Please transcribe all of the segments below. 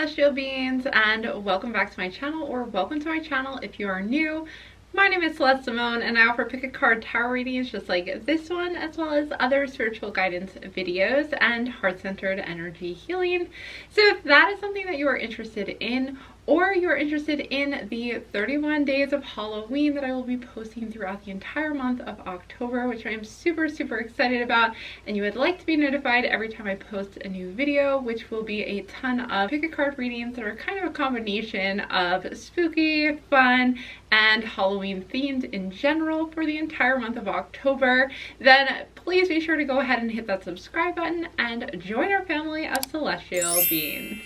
Celestial Beings, and welcome back to my channel, or welcome to my channel if you are new. My name is Celeste Simone, and I offer pick a card tarot readings just like this one, as well as other spiritual guidance videos and heart-centered energy healing. So if that is something that you are interested in, or you're interested in the 31 days of Halloween that I will be posting throughout the entire month of October, which I am super excited about, and you would like to be notified every time I post a new video, which will be a ton of pick a card readings that are kind of a combination of spooky, fun, and Halloween themed in general for the entire month of October, then please be sure to go ahead and hit that subscribe button and join our family of celestial beings.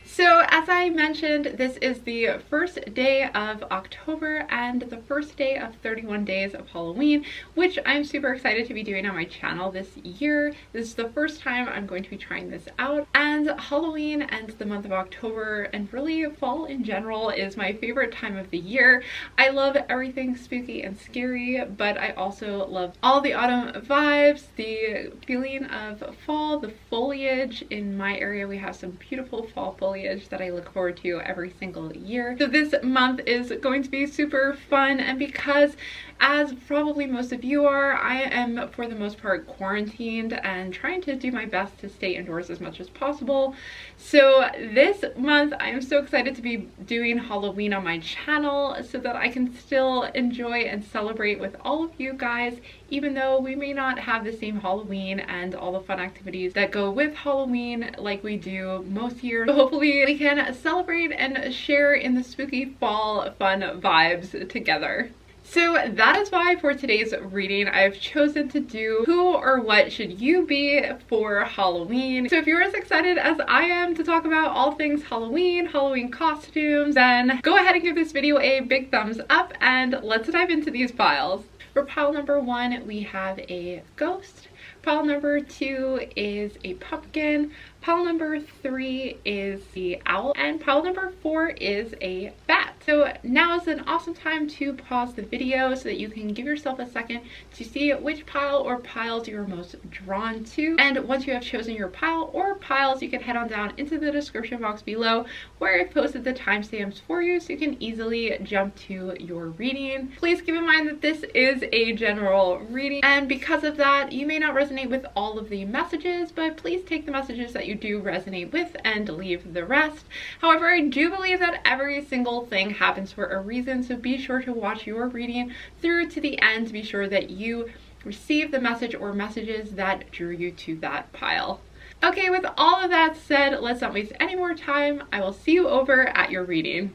So as I mentioned, this is the first day of October and the first day of 31 days of Halloween, which I'm super excited to be doing on my channel this year. This is the first time I'm going to be trying this out, and Halloween and the month of October, and really fall in general, is my favorite time of the year. I love everything spooky and scary, but I also love all the autumn vibes, the feeling of fall, the foliage. In my area we have some beautiful fall foliage that I look forward to every single year. So this month is going to be super fun, and because, as probably most of you are, I am for the most part quarantined and trying to do my best to stay indoors as much as possible. So this month I am so excited to be doing Halloween on my channel so that I can still enjoy and celebrate with all of you guys, even though we may not have the same Halloween and all the fun activities that go with Halloween like we do most years. So hopefully we can celebrate and share in the spooky fall fun vibes together. So that is why for today's reading I've chosen to do who or what should you be for Halloween. So if you're as excited as I am to talk about all things Halloween, Halloween costumes, then go ahead and give this video a big thumbs up and let's dive into these piles. For pile number 1, we have a ghost. Pile number 2 is a pumpkin. Pile number 3 is the owl, and pile number 4 is a bat. So now is an awesome time to pause the video so that you can give yourself a second to see which pile or piles you're most drawn to. And once you have chosen your pile or piles, you can head on down into the description box below where I've posted the timestamps for you so you can easily jump to your reading. Please keep in mind that this is a general reading, and because of that, you may not resonate with all of the messages, but please take the messages that you do resonate with and leave the rest. However, I do believe that every single thing happens for a reason, so be sure to watch your reading through to the end to be sure that you receive the message or messages that drew you to that pile. Okay, with all of that said, let's not waste any more time. I will see you over at your reading.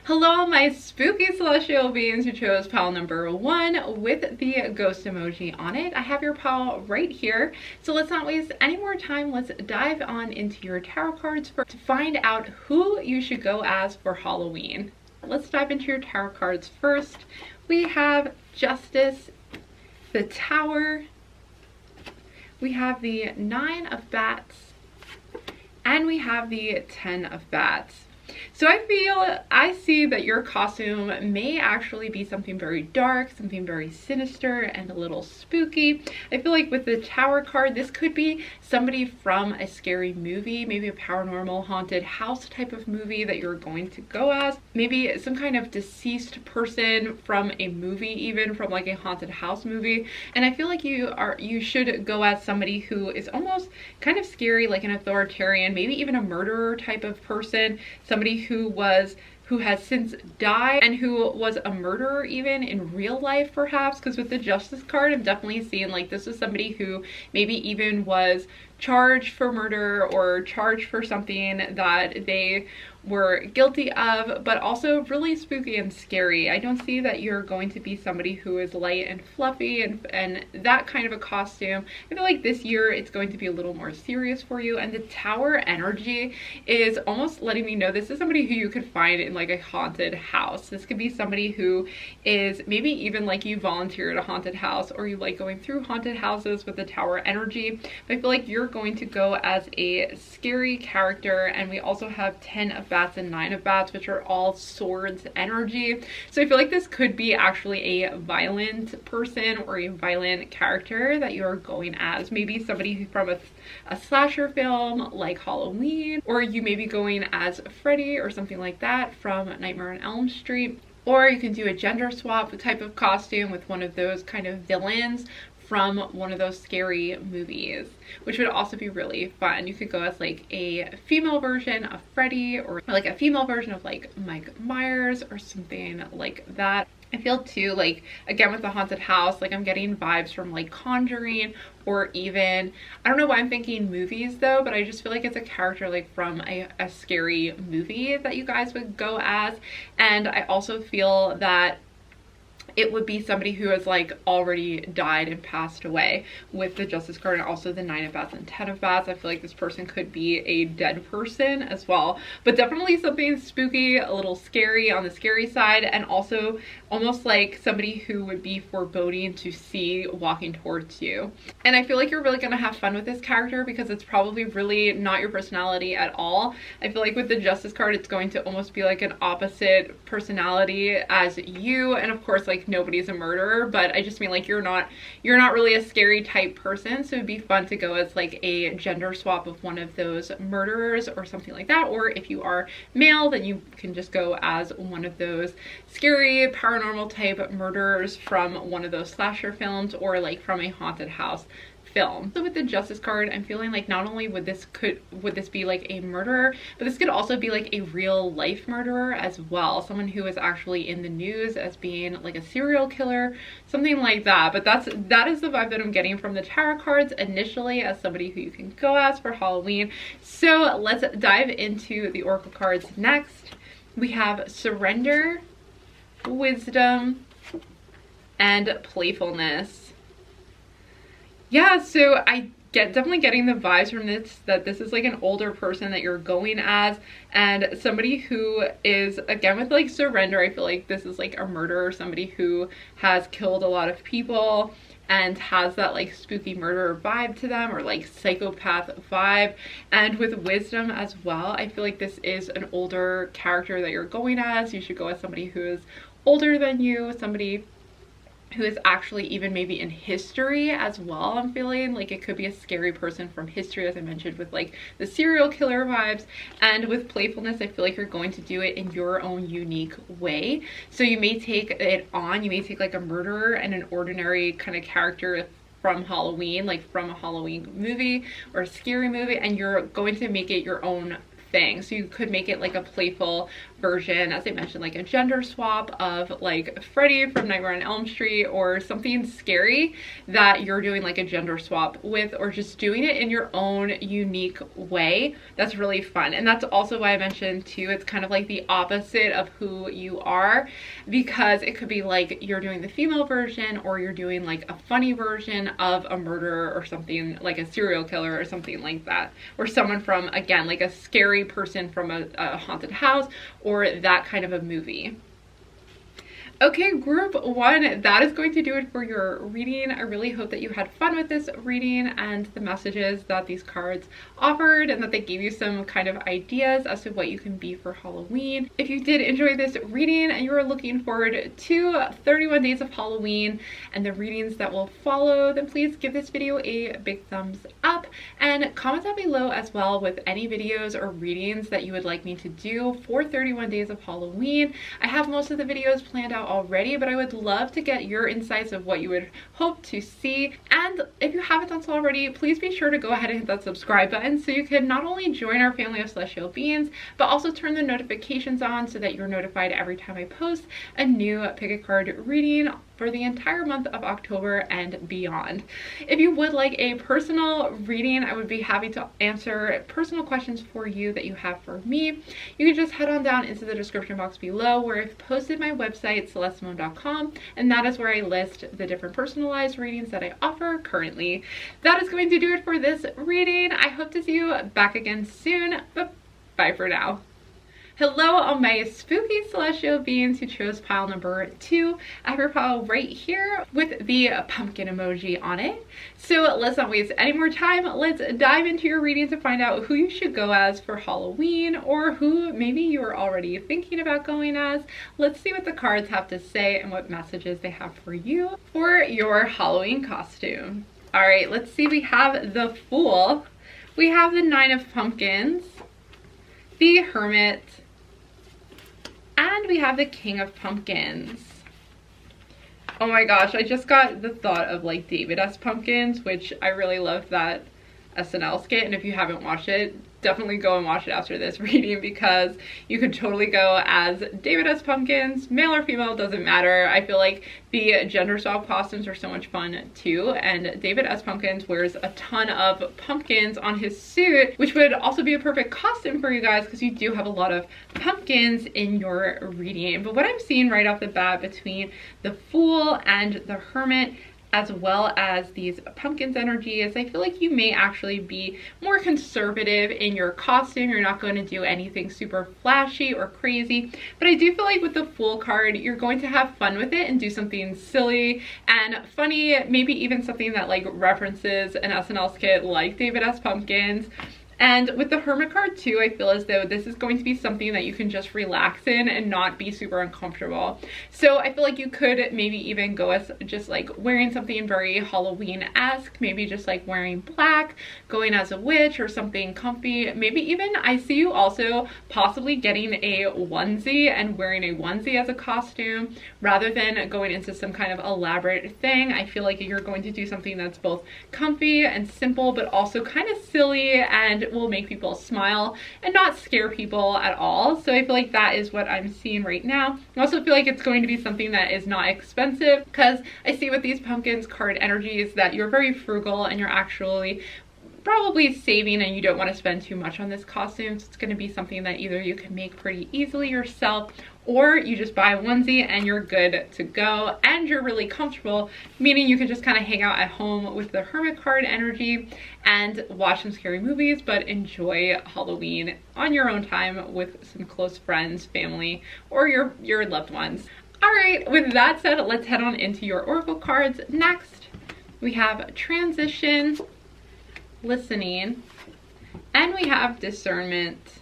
Hello, my spooky celestial beings who chose pile number 1 with the ghost emoji on it. I have your pile right here. So let's not waste any more time. Let's dive on into your tarot cards to find out who you should go as for Halloween. Let's dive into your tarot cards first. We have Justice, the Tower, we have the 9 of Bats, and we have the 10 of Bats. So I see that your costume may actually be something very dark, something very sinister and a little spooky. I feel like with the Tower card, this could be somebody from a scary movie, maybe a paranormal haunted house type of movie that you're going to go as. Maybe some kind of deceased person from a movie, even from like a haunted house movie. And I feel like you should go as somebody who is almost kind of scary, like an authoritarian, maybe even a murderer type of person, somebody who has since died and who was a murderer even in real life perhaps, because with the Justice card I'm definitely seeing like this was somebody who maybe even was charged for murder or charged for something that they were guilty of, but also really spooky and scary. I don't see that you're going to be somebody who is light and fluffy and that kind of a costume. I feel like this year it's going to be a little more serious for you, and the Tower energy is almost letting me know this is somebody who you could find in like a haunted house. This could be somebody who is maybe even like you volunteer at a haunted house or you like going through haunted houses with the Tower energy. But I feel like you're going to go as a scary character, and we also have 10 of Bats Bats and Nine of Bats, which are all swords energy. So I feel like this could be actually a violent person or a violent character that you are going as. Maybe somebody from a slasher film like Halloween, or you may be going as Freddy or something like that from Nightmare on Elm Street. Or you can do a gender swap type of costume with one of those kind of villains from one of those scary movies, which would also be really fun. You could go as like a female version of Freddy, or like a female version of like Mike Myers or something like that. I feel too, like, again with the haunted house, like I'm getting vibes from like Conjuring, or even, I don't know why I'm thinking movies though, but I just feel like it's a character like from a scary movie that you guys would go as. And I also feel that it would be somebody who has like already died and passed away with the Justice card, and also the Nine of Bats and Ten of Bats. I feel like this person could be a dead person as well, but definitely something spooky, a little scary on the scary side, and also almost like somebody who would be foreboding to see walking towards you. And I feel like you're really gonna have fun with this character because it's probably really not your personality at all. I feel like with the Justice card, it's going to almost be like an opposite personality as you, and of course like nobody's a murderer, but I just mean like you're not really a scary type person, so it'd be fun to go as like a gender swap of one of those murderers or something like that. Or if you are male, then you can just go as one of those scary paranormal type murderers from one of those slasher films, or like from a haunted house film. So with the Justice card, I'm feeling like not only would this be like a murderer, but this could also be like a real life murderer as well, someone who is actually in the news as being like a serial killer, something like that. But that is the vibe that I'm getting from the tarot cards initially, as somebody who you can go as for Halloween. So let's dive into the oracle cards next. We have Surrender, Wisdom, and Playfulness. Yeah, so I definitely getting the vibes from this that this is like an older person that you're going as, and somebody who is, again with like Surrender, I feel like this is like a murderer, somebody who has killed a lot of people and has that like spooky murderer vibe to them, or like psychopath vibe. And with Wisdom as well, I feel like this is an older character that you're going as. You should go as somebody who is older than you, somebody who is actually even maybe in history as well. I'm feeling like it could be a scary person from history, as I mentioned, with like the serial killer vibes. And with Playfulness, I feel like you're going to do it in your own unique way. So you may take it on, you may take like a murderer and an ordinary kind of character from Halloween, like from a Halloween movie or a scary movie, and you're going to make it your own thing. So you could make it like a playful version, as I mentioned, like a gender swap of like Freddy from Nightmare on Elm Street, or something scary that you're doing like a gender swap with, or just doing it in your own unique way. That's really fun. And that's also why I mentioned too, it's kind of like the opposite of who you are, because it could be like you're doing the female version, or you're doing like a funny version of a murderer or something, like a serial killer or something like that, or someone from, again, like a scary person from a haunted house, or that kind of a movie. Okay, group one, that is going to do it for your reading. I really hope that you had fun with this reading and the messages that these cards offered, and that they gave you some kind of ideas as to what you can be for Halloween. If you did enjoy this reading and you are looking forward to 31 days of Halloween and the readings that will follow, then please give this video a big thumbs up, and comment down below as well with any videos or readings that you would like me to do for 31 days of Halloween. I have most of the videos planned out already, but I would love to get your insights of what you would hope to see. And if you haven't done so already, please be sure to go ahead and hit that subscribe button so you can not only join our family of celestial beings, but also turn the notifications on so that you're notified every time I post a new pick a card reading for the entire month of October and beyond. If you would like a personal reading, I would be happy to answer personal questions for you that you have for me. You can just head on down into the description box below, where I've posted my website, celestesimone.com, and that is where I list the different personalized readings that I offer currently. That is going to do it for this reading. I hope to see you back again soon, but bye for now. Hello, all my spooky celestial beings who chose pile number 2. I have your pile right here with the pumpkin emoji on it. So let's not waste any more time. Let's dive into your reading to find out who you should go as for Halloween, or who maybe you are already thinking about going as. Let's see what the cards have to say and what messages they have for you for your Halloween costume. All right, let's see. We have the Fool. We have the Nine of Pumpkins, the Hermit, and we have the King of Pumpkins. Oh my gosh, I just got the thought of like David S. Pumpkins, which I really love that SNL skit, and if you haven't watched it, definitely go and watch it after this reading, because you could totally go as David S. Pumpkins, male or female, doesn't matter. I feel like the gender swap costumes are so much fun too, and David S. Pumpkins wears a ton of pumpkins on his suit, which would also be a perfect costume for you guys because you do have a lot of pumpkins in your reading. But what I'm seeing right off the bat between the Fool and the Hermit, as well as these pumpkins energies, I feel like you may actually be more conservative in your costume. You're not going to do anything super flashy or crazy, but I do feel like with the Fool card, you're going to have fun with it and do something silly and funny, maybe even something that like references an SNL skit like David S. Pumpkins. And with the Hermit card too, I feel as though this is going to be something that you can just relax in and not be super uncomfortable. So I feel like you could maybe even go as just like wearing something very Halloween-esque, maybe just like wearing black, going as a witch or something comfy. Maybe even I see you also possibly getting a onesie and wearing a onesie as a costume rather than going into some kind of elaborate thing. I feel like you're going to do something that's both comfy and simple, but also kind of silly and will make people smile and not scare people at all. So I feel like that is what I'm seeing right now. I also feel like it's going to be something that is not expensive, because I see with these pumpkins card energies that you're very frugal and you're actually probably saving and you don't want to spend too much on this costume. So it's going to be something that either you can make pretty easily yourself, or you just buy a onesie and you're good to go and you're really comfortable, meaning you can just kind of hang out at home with the Hermit card energy and watch some scary movies, but enjoy Halloween on your own time with some close friends, family, or your loved ones. All right, with that said, let's head on into your Oracle cards. Next, we have Transition, Listening, and we have Discernment.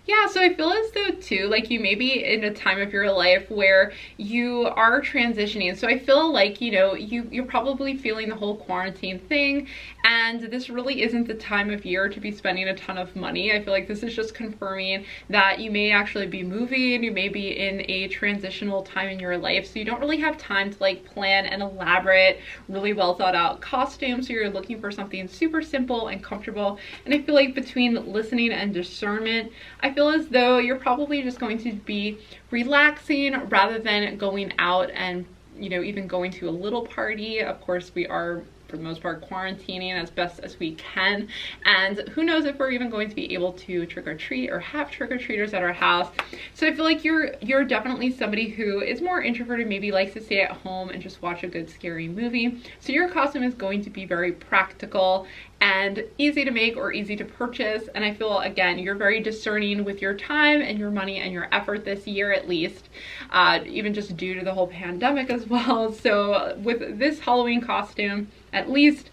Yeah, so I feel as though too, like you may be in a time of your life where you are transitioning. So I feel like, you know, you're probably feeling the whole quarantine thing, and this really isn't the time of year to be spending a ton of money. I feel like this is just confirming that you may actually be moving, you may be in a transitional time in your life, so you don't really have time to like plan an elaborate, really well thought out costume. So you're looking for something super simple and comfortable. And I feel like between Listening and Discernment, I feel as though you're probably just going to be relaxing rather than going out and, you know, even going to a little party. Of course, we are for the most part quarantining as best as we can, and who knows if we're even going to be able to trick-or-treat or have trick-or-treaters at our house. So I feel like you're definitely somebody who is more introverted, maybe likes to stay at home and just watch a good scary movie. So your costume is going to be very practical and easy to make or easy to purchase. And I feel, again, you're very discerning with your time and your money and your effort this year, at least, even just due to the whole pandemic as well. So with this Halloween costume, at least,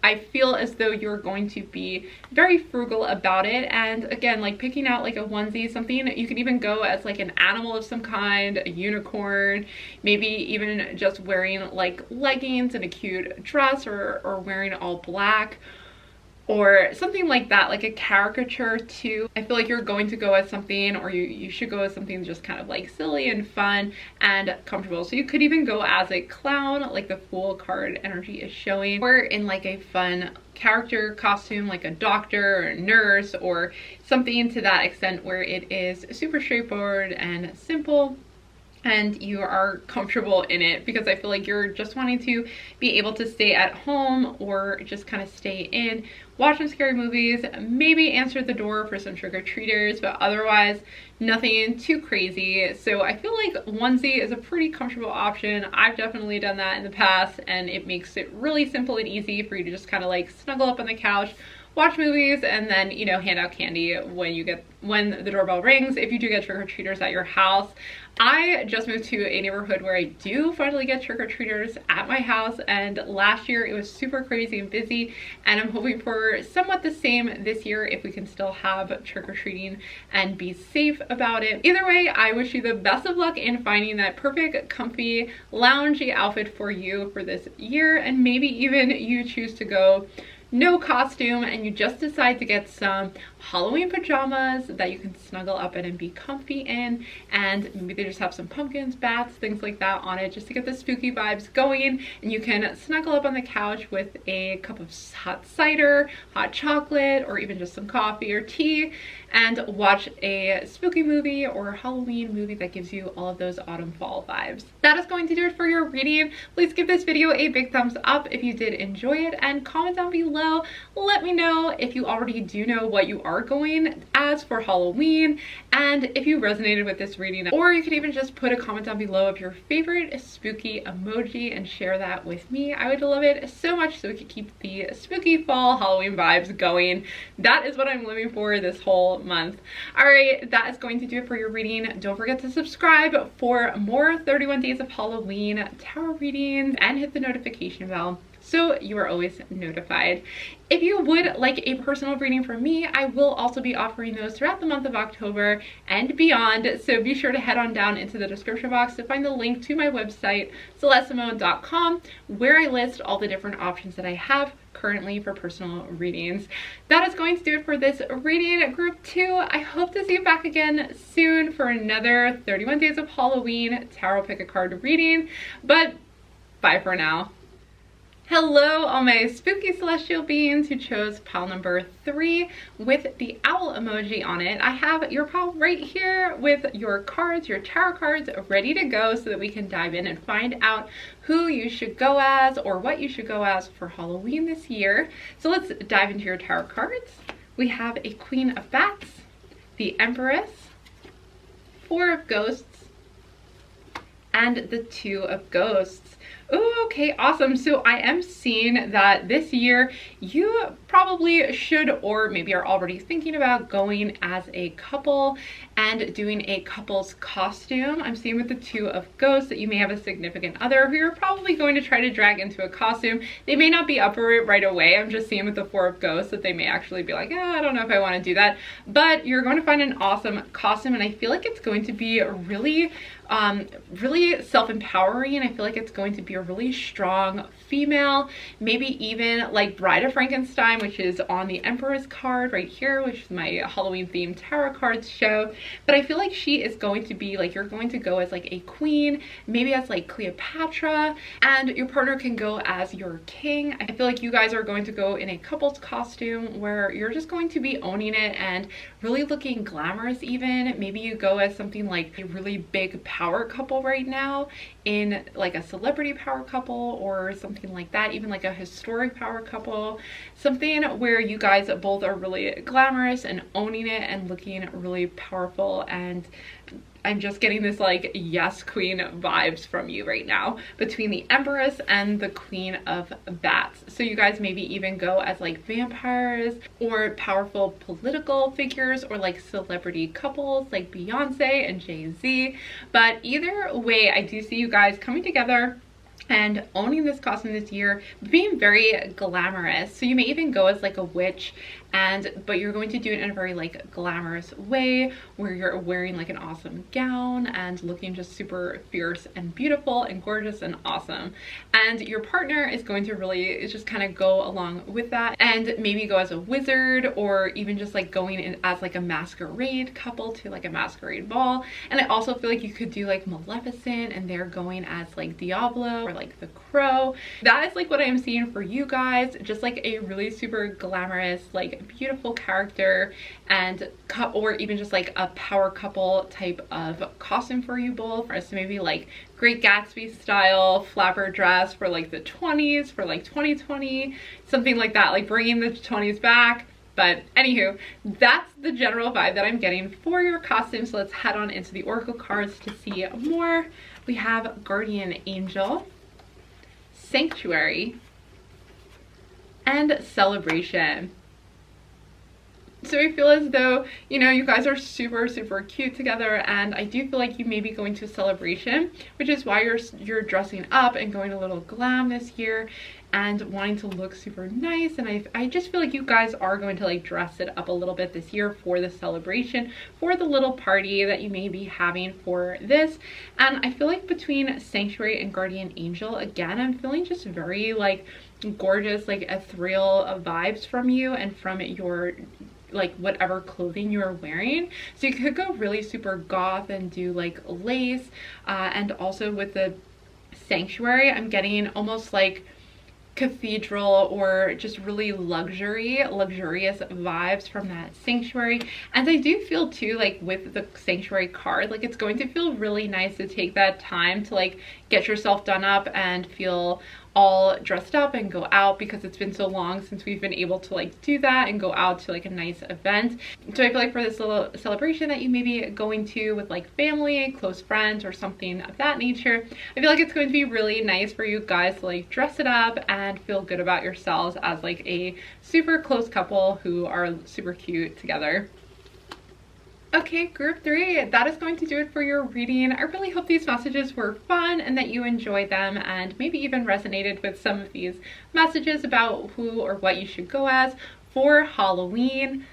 I feel as though you're going to be very frugal about it. And again, like picking out like a onesie, something you could even go as like an animal of some kind, a unicorn, maybe even just wearing like leggings and a cute dress, or wearing all black, or something like that, like a caricature too. I feel like you're going to go as something, or you should go as something just kind of like silly and fun and comfortable. So you could even go as a clown, like the Fool card energy is showing, or in like a fun character costume like a doctor or a nurse, or something to that extent where it is super straightforward and simple and you are comfortable in it, because I feel like you're just wanting to be able to stay at home or just kind of stay in, watch some scary movies, maybe answer the door for some trick-or-treaters, but otherwise nothing too crazy. So I feel like onesie is a pretty comfortable option. I've definitely done that in the past, and it makes it really simple and easy for you to just kind of like snuggle up on the couch, watch movies, and then, you know, hand out candy when the doorbell rings, if you do get trick-or-treaters at your house. I just moved to a neighborhood where I do finally get trick-or-treaters at my house, and last year it was super crazy and busy, and I'm hoping for somewhat the same this year if we can still have trick-or-treating and be safe about it. Either way, I wish you the best of luck in finding that perfect, comfy, loungy outfit for you for this year, and maybe even you choose to go no costume and you just decide to get some Halloween pajamas that you can snuggle up in and be comfy in, and maybe they just have some pumpkins, bats, things like that on it just to get the spooky vibes going, and you can snuggle up on the couch with a cup of hot cider, hot chocolate, or even just some coffee or tea and watch a spooky movie or a Halloween movie that gives you all of those autumn fall vibes. That is going to do it for your reading. Please give this video a big thumbs up if you did enjoy it, and comment down below. Let me know if you already do know what you are going as for Halloween, and if you resonated with this reading, or you could even just put a comment down below of your favorite spooky emoji and share that with me. I would love it so much so we could keep the spooky fall Halloween vibes going. That is what I'm living for this whole month. All right, that is going to do it for your reading. Don't forget to subscribe for more 31 Days of Halloween tarot readings and hit the notification bell so you are always notified. If you would like a personal reading from me, I will also be offering those throughout the month of October and beyond, so be sure to head on down into the description box to find the link to my website, CelesteSimone.com, where I list all the different options that I have currently for personal readings. That is going to do it for this reading group 2. I hope to see you back again soon for another 31 Days of Halloween tarot pick a card reading, but bye for now. Hello, all my spooky celestial beings who chose pile number 3 with the owl emoji on it. I have your pile right here with your cards, your tarot cards, ready to go so that we can dive in and find out who you should go as or what you should go as for Halloween this year. So let's dive into your tarot cards. We have a Queen of Bats, the Empress, 4 of Ghosts, and the 2 of Ghosts. Oh, okay, awesome. So I am seeing that this year you probably should, or maybe are already thinking about going as a couple and doing a couple's costume. I'm seeing with the 2 of Ghosts that you may have a significant other who you're probably going to try to drag into a costume. They may not be up for it right away. I'm just seeing with the 4 of Ghosts that they may actually be like, I don't know if I want to do that. But you're going to find an awesome costume, and I feel like it's going to be really self-empowering. I feel like it's going to be a really strong female, maybe even like Bride of Frankenstein, which is on the Emperor's card right here, which is my Halloween themed tarot cards show. But I feel like she is going to be like, you're going to go as like a queen, maybe as like Cleopatra, and your partner can go as your king. I feel like you guys are going to go in a couple's costume where you're just going to be owning it and really looking glamorous even. Maybe you go as something like a really big power couple right now, in like a celebrity power couple or something like that, even like a historic power couple, something where you guys both are really glamorous and owning it and looking really powerful. And I'm just getting this like yes queen vibes from you right now between the Empress and the Queen of Bats. So you guys maybe even go as like vampires or powerful political figures or like celebrity couples like Beyonce and Jay-Z. But either way, I do see you guys coming together and owning this costume this year, being very glamorous. So you may even go as like a witch, but you're going to do it in a very like glamorous way where you're wearing like an awesome gown and looking just super fierce and beautiful and gorgeous and awesome. And your partner is going to really just kind of go along with that and maybe go as a wizard, or even just like going in as like a masquerade couple to like a masquerade ball. And I also feel like you could do like Maleficent and they're going as like Diablo or like the Crow. That is like what I am seeing for you guys, just like a really super glamorous, like beautiful character, and or even just like a power couple type of costume for you both. So maybe like Great Gatsby style flapper dress for like the 20s, for like 2020, something like that, like bringing the 20s back. But anywho, that's the general vibe that I'm getting for your costume. So let's head on into the oracle cards to see more. We have Guardian Angel, Sanctuary, and Celebration. So I feel as though, you know, you guys are super, super cute together, and I do feel like you may be going to a celebration, which is why you're dressing up and going a little glam this year and wanting to look super nice. And I just feel like you guys are going to like dress it up a little bit this year for the celebration, for the little party that you may be having for this. And I feel like between Sanctuary and Guardian Angel, again, I'm feeling just very like gorgeous, like ethereal vibes from you and from your like whatever clothing you're wearing. So you could go really super goth and do like lace, and also with the Sanctuary, I'm getting almost like cathedral or just really luxurious vibes from that Sanctuary. And I do feel too, like with the Sanctuary card, like it's going to feel really nice to take that time to like get yourself done up and feel all dressed up and go out, because it's been so long since we've been able to like do that and go out to like a nice event. So I feel like for this little celebration that you may be going to with like family, close friends, or something of that nature, I feel like it's going to be really nice for you guys to like dress it up and feel good about yourselves as like a super close couple who are super cute together. Okay, group 3, that is going to do it for your reading. I really hope these messages were fun and that you enjoyed them and maybe even resonated with some of these messages about who or what you should go as for Halloween.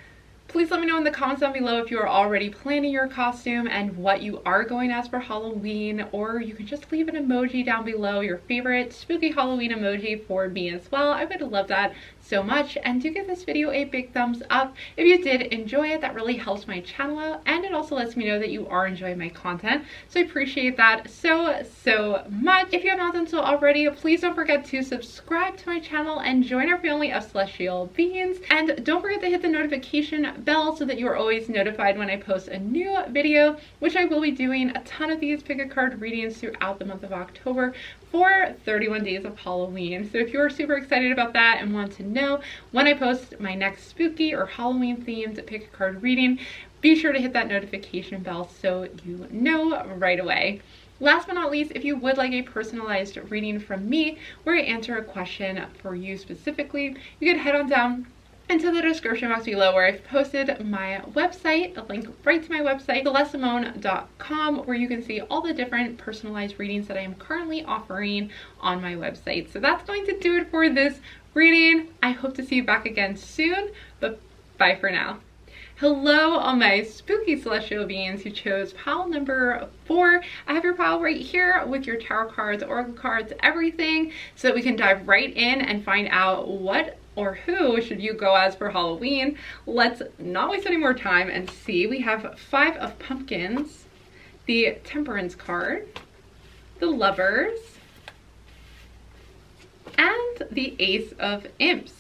Please let me know in the comments down below if you are already planning your costume and what you are going as for Halloween, or you can just leave an emoji down below, your favorite spooky Halloween emoji for me as well. I would love that so much. And do give this video a big thumbs up if you did enjoy it. That really helps my channel out, and it also lets me know that you are enjoying my content, so I appreciate that so much. If you have not done so already, please don't forget to subscribe to my channel and join our family of celestial beings, and don't forget to hit the notification bell so that you are always notified when I post a new video, which I will be doing a ton of these pick a card readings throughout the month of October for 31 days of Halloween. So if you are super excited about that and want to know when I post my next spooky or Halloween themed pick a card reading, be sure to hit that notification bell so you know right away. Last but not least, if you would like a personalized reading from me where I answer a question for you specifically, you can head on down into the description box below where I've posted my website, a link right to my website, CelesteSimone.com, where you can see all the different personalized readings that I am currently offering on my website. So that's going to do it for this reading. I hope to see you back again soon, but bye for now. Hello, all my spooky celestial beings who chose pile number 4. I have your pile right here with your tarot cards, oracle cards, everything, so that we can dive right in and find out what or who should you go as for Halloween. Let's not waste any more time and see. We have 5 of Pumpkins, the Temperance card, the Lovers, and the Ace of Imps.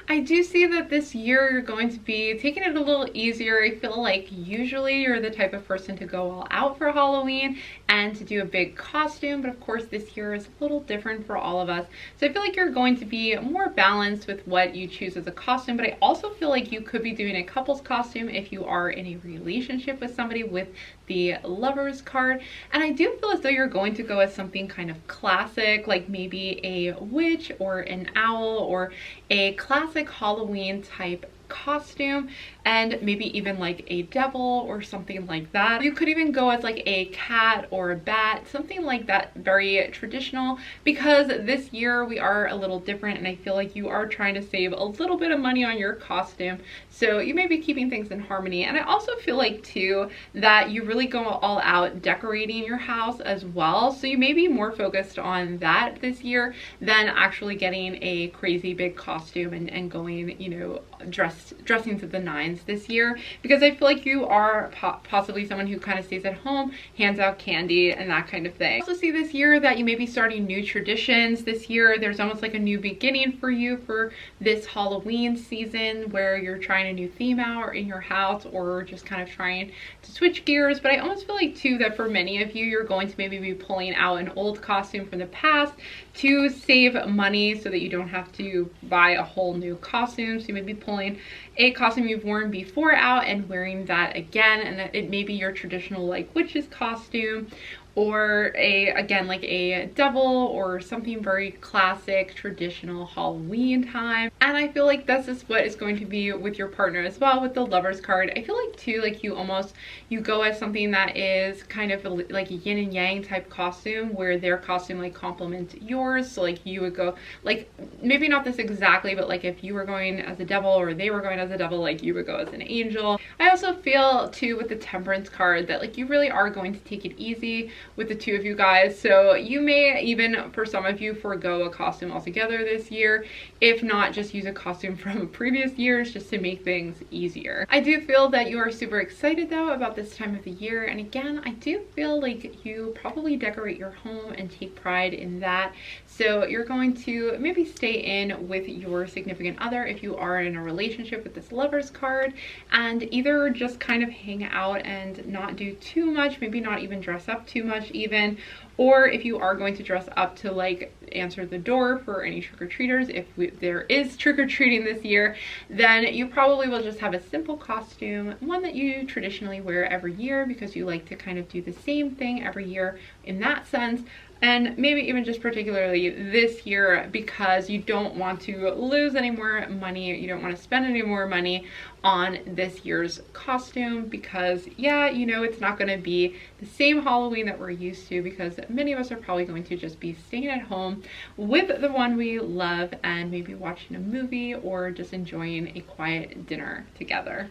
I do see that this year you're going to be taking it a little easier. I feel like usually you're the type of person to go all out for Halloween and to do a big costume, but of course this year is a little different for all of us. So I feel like you're going to be more balanced with what you choose as a costume, but I also feel like you could be doing a couple's costume if you are in a relationship with somebody with the Lovers card. And I do feel as though you're going to go as something kind of classic, like maybe a witch or an owl or a classic Halloween type costume, and maybe even like a devil or something like that. You could even go as like a cat or a bat, something like that, very traditional, because this year we are a little different and I feel like you are trying to save a little bit of money on your costume, so you may be keeping things in harmony. And I also feel like too that you really go all out decorating your house as well, so you may be more focused on that this year than actually getting a crazy big costume and going, you know, dressing to the nines this year, because I feel like you are possibly someone who kind of stays at home, hands out candy and that kind of thing. I also see this year that you may be starting new traditions this year. There's almost like a new beginning for you for this Halloween season, where you're trying a new theme out or in your house, or just kind of trying to switch gears. But I almost feel like too that for many of you, you're going to maybe be pulling out an old costume from the past to save money so that you don't have to buy a whole new costume. So you may be pulling a costume you've worn before out and wearing that again, and it may be your traditional like witch's costume, or again, like a devil or something very classic, traditional Halloween time. And I feel like that's just what is going to be with your partner as well with the Lovers card. I feel like too, like you go as something that is kind of like a yin and yang type costume, where their costume like complements yours. So like you would go, like maybe not this exactly, but like if you were going as a devil or they were going as a devil, like you would go as an angel. I also feel too with the Temperance card that like you really are going to take it easy with the two of you guys. So you may even, for some of you, forego a costume altogether this year, if not just use a costume from previous years just to make things easier. I do feel that you are super excited though about this time of the year, and again, I do feel like you probably decorate your home and take pride in that. So you're going to maybe stay in with your significant other if you are in a relationship with this Lovers card, and either just kind of hang out and not do too much, maybe not even dress up too much even, or if you are going to dress up to like answer the door for any trick-or-treaters, if there is trick-or-treating this year, then you probably will just have a simple costume, one that you traditionally wear every year because you like to kind of do the same thing every year in that sense. And maybe even just particularly this year because you don't want to lose any more money, you don't want to spend any more money on this year's costume, because yeah, you know, it's not going to be the same Halloween that we're used to, because many of us are probably going to just be staying at home with the one we love and maybe watching a movie or just enjoying a quiet dinner together.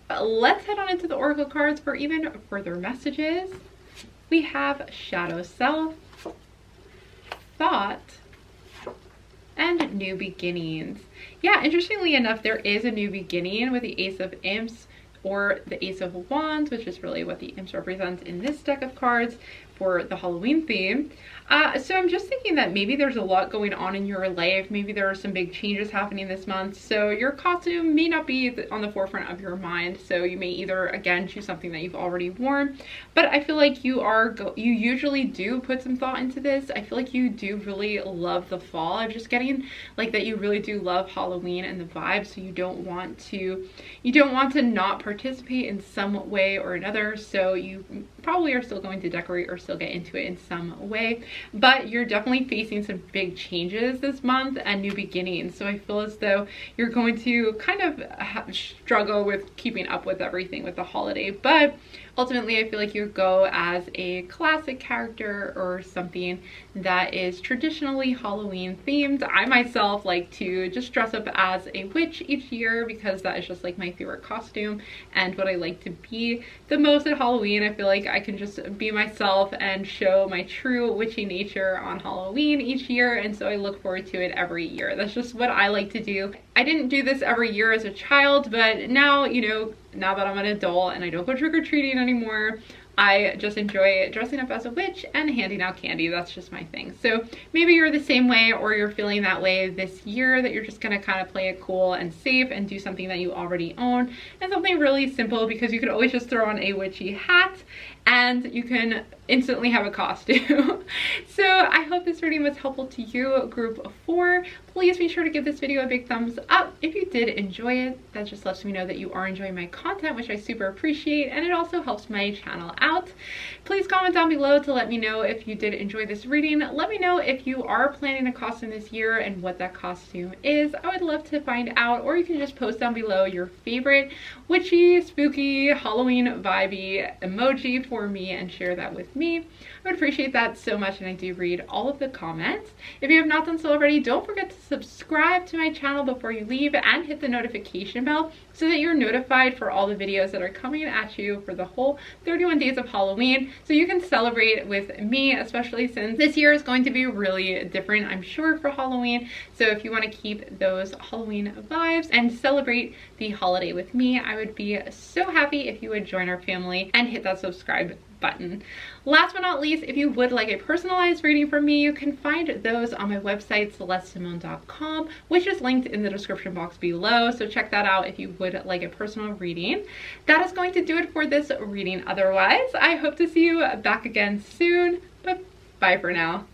Let's head on into the Oracle cards for even further messages. We have Shadow Self, Thought, and New Beginnings. Yeah, interestingly enough, there is a new beginning with the Ace of Imps or the Ace of Wands, which is really what the Imps represent in this deck of cards for the Halloween theme. So I'm just thinking that maybe there's a lot going on in your life. Maybe there are some big changes happening this month. So your costume may not be on the forefront of your mind. So you may either, again, choose something that you've already worn. But I feel like you usually do put some thought into this. I feel like you do really love the fall. I'm just getting like that you really do love Halloween and the vibe. So you don't want to not participate in some way or another. So you probably are still going to decorate or still get into it in some way. But you're definitely facing some big changes this month and new beginnings. So I feel as though you're going to kind of struggle with keeping up with everything with the holiday. But ultimately, I feel like you go as a classic character or something that is traditionally Halloween themed. I myself like to just dress up as a witch each year because that is just like my favorite costume and what I like to be the most at Halloween. I feel like I can just be myself and show my true witchy nature on Halloween each year, and so I look forward to it every year. That's just what I like to do. I didn't do this every year as a child, but now, you know, now that I'm an adult and I don't go trick-or-treating anymore, I just enjoy dressing up as a witch and handing out candy. That's just my thing. So maybe you're the same way, or you're feeling that way this year, that you're just gonna kind of play it cool and safe and do something that you already own, and something really simple, because you could always just throw on a witchy hat and you can instantly have a costume. So I hope this reading was helpful to you, group 4. Please be sure to give this video a big thumbs up if you did enjoy it. That just lets me know that you are enjoying my content, which I super appreciate, and it also helps my channel out. Please comment down below to let me know if you did enjoy this reading. Let me know if you are planning a costume this year and what that costume is. I would love to find out, or you can just post down below your favorite witchy, spooky, Halloween vibey emoji for me and share that with me. I would appreciate that so much, and I do read all of the comments. If you have not done so already, don't forget to subscribe to my channel before you leave and hit the notification bell so that you're notified for all the videos that are coming at you for the whole 31 days of Halloween, so you can celebrate with me, especially since this year is going to be really different, I'm sure, for Halloween. So if you want to keep those Halloween vibes and celebrate the holiday with me, I would be so happy if you would join our family and hit that subscribe button. Last but not least, if you would like a personalized reading from me, you can find those on my website, CelesteSimone.com, which is linked in the description box below. So check that out if you would like a personal reading. That is going to do it for this reading. Otherwise, I hope to see you back again soon, but bye for now.